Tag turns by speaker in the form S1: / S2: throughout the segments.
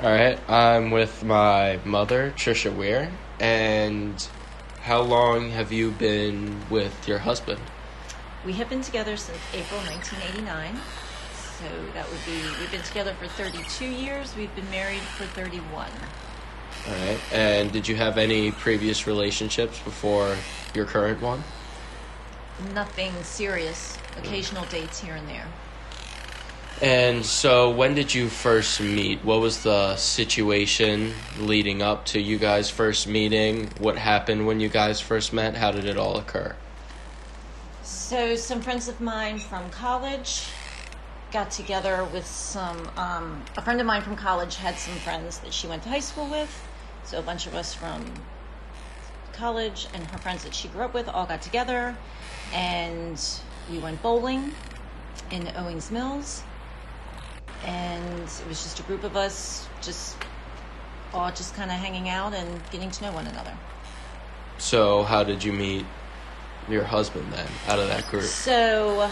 S1: All right, I'm with my mother, Trisha Weir, and how long have you been with your husband?
S2: We have been together since April 1989. So that would be, we've been together for 32 years. We've been married for 31.
S1: All right, and did you have any previous relationships before your current one?
S2: Nothing serious. Occasional dates here and there.
S1: And so when did you first meet? What was the situation leading up to you guys first meeting? What happened when you guys first met? How did it all occur?
S2: So some friends of mine from college got together with a friend of mine from college had some friends that she went to high school with. So a bunch of us from college and her friends that she grew up with all got together, and we went bowling in Owings Mills. And it was just a group of us all just kind of hanging out and getting to know one another.
S1: So how did you meet your husband then out of that group?
S2: So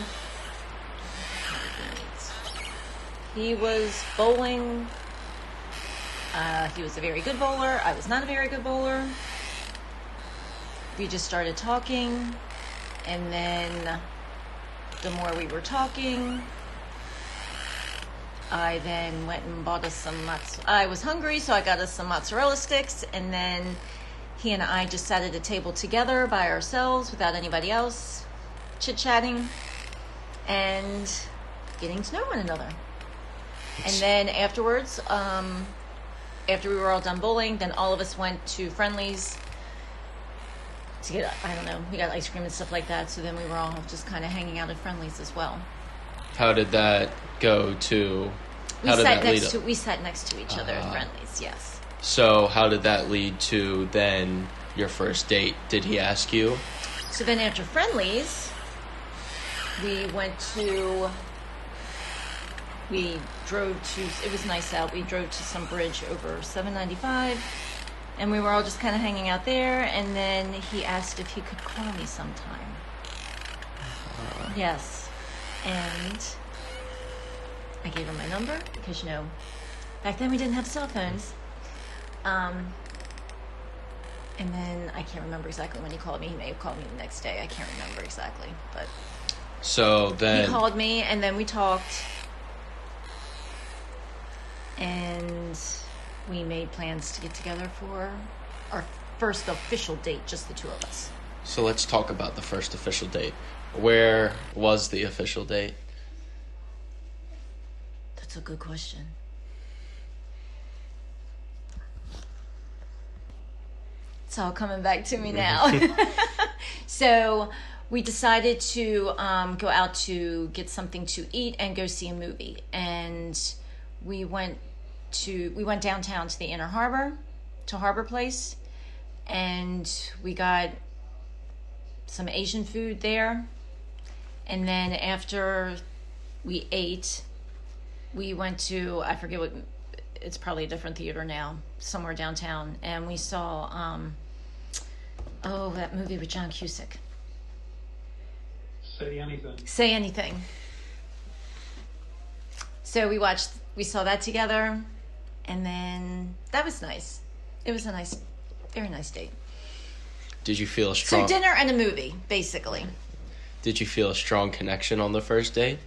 S2: he was bowling. He was a very good bowler. I was not a very good bowler. We just started talking, and then the more we were talking, I then went and bought us some I was hungry, so I got us some mozzarella sticks, and then he and I just sat at a table together by ourselves without anybody else, chit-chatting and getting to know one another. And then afterwards, after we were all done bowling, then all of us went to Friendly's to get, I don't know, we got ice cream and stuff like that, so then we were all just kind of hanging out at Friendly's as well.
S1: How did that go to?
S2: We sat next to each other at Friendly's, yes.
S1: So how did that lead to then your first date? Did he ask you?
S2: So then after Friendly's, we drove to, it was nice out, we drove to some bridge over 795, and we were all just kind of hanging out there, and then he asked if he could call me sometime. Yes. And I gave him my number because, back then we didn't have cell phones. And then I can't remember exactly when he called me. He may have called me the next day. I can't remember exactly. But
S1: so then
S2: he called me, and then we talked. And we made plans to get together for our first official date, just the two of us.
S1: So let's talk about the first official date. Where was the official date?
S2: That's a good question. It's all coming back to me now. So we decided to go out to get something to eat and go see a movie. And we went downtown to the Inner Harbor, to Harbor Place, and we got some Asian food there. And then after we ate, we went to, I forget what, it's probably a different theater now, somewhere downtown, and we saw, that movie with John Cusack.
S3: Say Anything.
S2: Say Anything. So we saw that together, and then that was nice. It was a very nice date.
S1: Did you feel a strong...
S2: So dinner and a movie, basically.
S1: Did you feel a strong connection on the first date?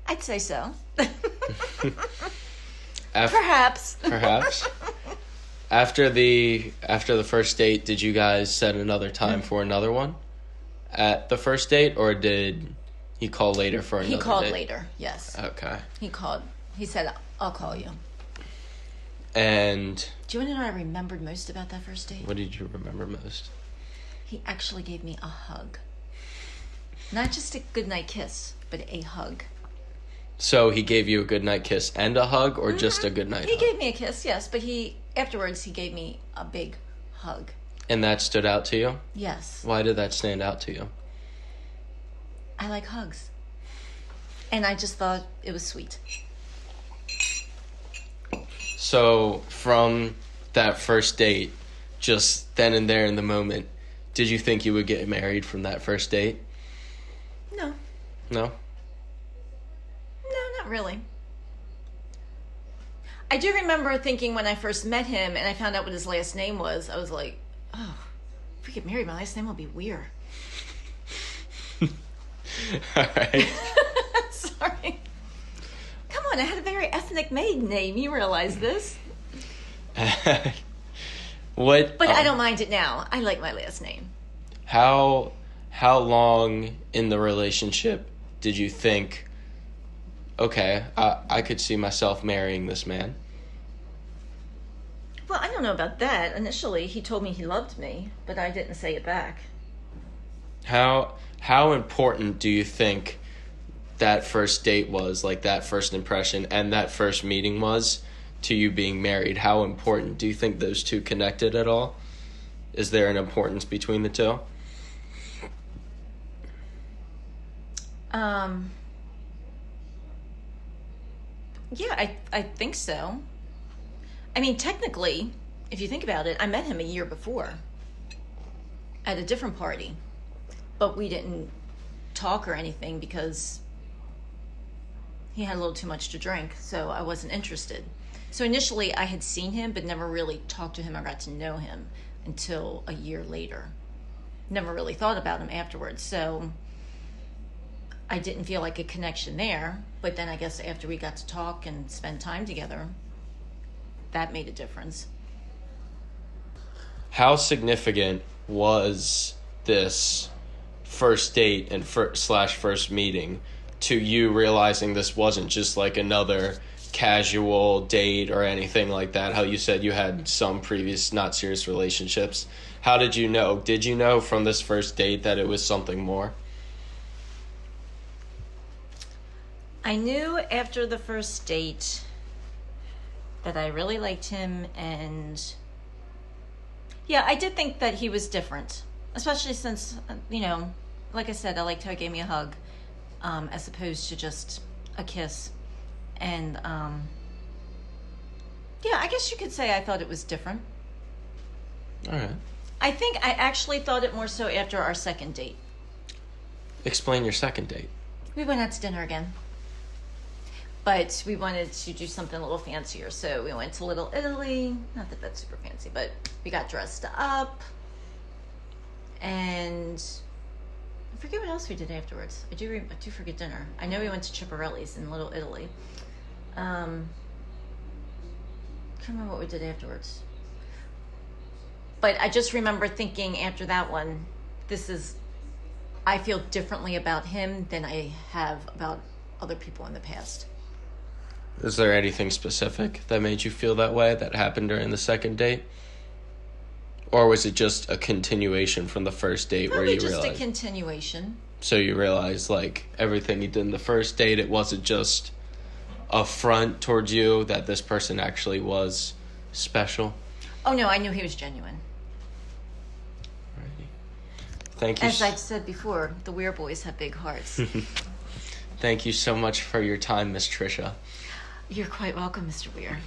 S2: I'd say so.
S1: Perhaps. After the first date, did you guys set another time for another one at the first date, or did he call later for another date?
S2: He called later, yes.
S1: Okay.
S2: He called. He said, I'll call you.
S1: And...
S2: Do you want to know what I remembered most about that first date?
S1: What did you remember most?
S2: He actually gave me a hug. Not just a goodnight kiss, but a hug.
S1: So he gave you a goodnight kiss and a hug, or just a goodnight hug?
S2: He gave me a kiss, yes, but afterwards he gave me a big hug.
S1: And that stood out to you?
S2: Yes.
S1: Why did that stand out to you?
S2: I like hugs. And I just thought it was sweet.
S1: So from that first date, just then and there in the moment, did you think you would get married from that first date?
S2: No.
S1: No?
S2: No, Not really. I do remember thinking when I first met him and I found out what his last name was, I was like, oh, if we get married, my last name will be Weir.
S1: All right.
S2: Sorry. Come on, I had a very ethnic maiden name. You realize this.
S1: What?
S2: But I don't mind it now. I like my last name.
S1: How long in the relationship did you think, okay, I could see myself marrying this man?
S2: Well, I don't know about that. Initially, he told me he loved me, but I didn't say it back.
S1: How important do you think that first date was, like that first impression and that first meeting was to you being married? How important do you think those two connected at all? Is there an importance between the two?
S2: Yeah, I think so. I mean, technically, if you think about it, I met him a year before at a different party, but we didn't talk or anything because he had a little too much to drink, so I wasn't interested. So initially, I had seen him, but never really talked to him or got to know him until a year later. Never really thought about him afterwards, so I didn't feel like a connection there. But then I guess after we got to talk and spend time together, that made a difference.
S1: How significant was this first date and first meeting to you realizing this wasn't just like another casual date or anything like that? How you said you had some previous not serious relationships. How did you know? Did you know from this first date that it was something more?
S2: I knew after the first date that I really liked him, and yeah, I did think that he was different, especially since, like I said, I liked how he gave me a hug, as opposed to just a kiss. And yeah, I guess you could say I thought it was different.
S1: All right.
S2: I think I actually thought it more so after our second date.
S1: Explain your second date.
S2: We went out to dinner again. But we wanted to do something a little fancier, so we went to Little Italy. Not that that's super fancy, but we got dressed up. And I forget what else we did afterwards. I do forget dinner. I know we went to Chiparelli's in Little Italy. Can't remember what we did afterwards. But I just remember thinking after that one, I feel differently about him than I have about other people in the past.
S1: Is there anything specific that made you feel that way that happened during the second date? Or was it just a continuation from the first date?
S2: Probably
S1: where you
S2: just
S1: realized?
S2: A continuation.
S1: So you realized, like, everything you did in the first date, it wasn't just a front towards you, that this person actually was special?
S2: Oh, no, I knew he was genuine.
S1: Alrighty. Thank you.
S2: As I've said before, the Weir boys have big hearts.
S1: Thank you so much for your time, Miss Trisha.
S2: You're quite welcome, Mr. Weir.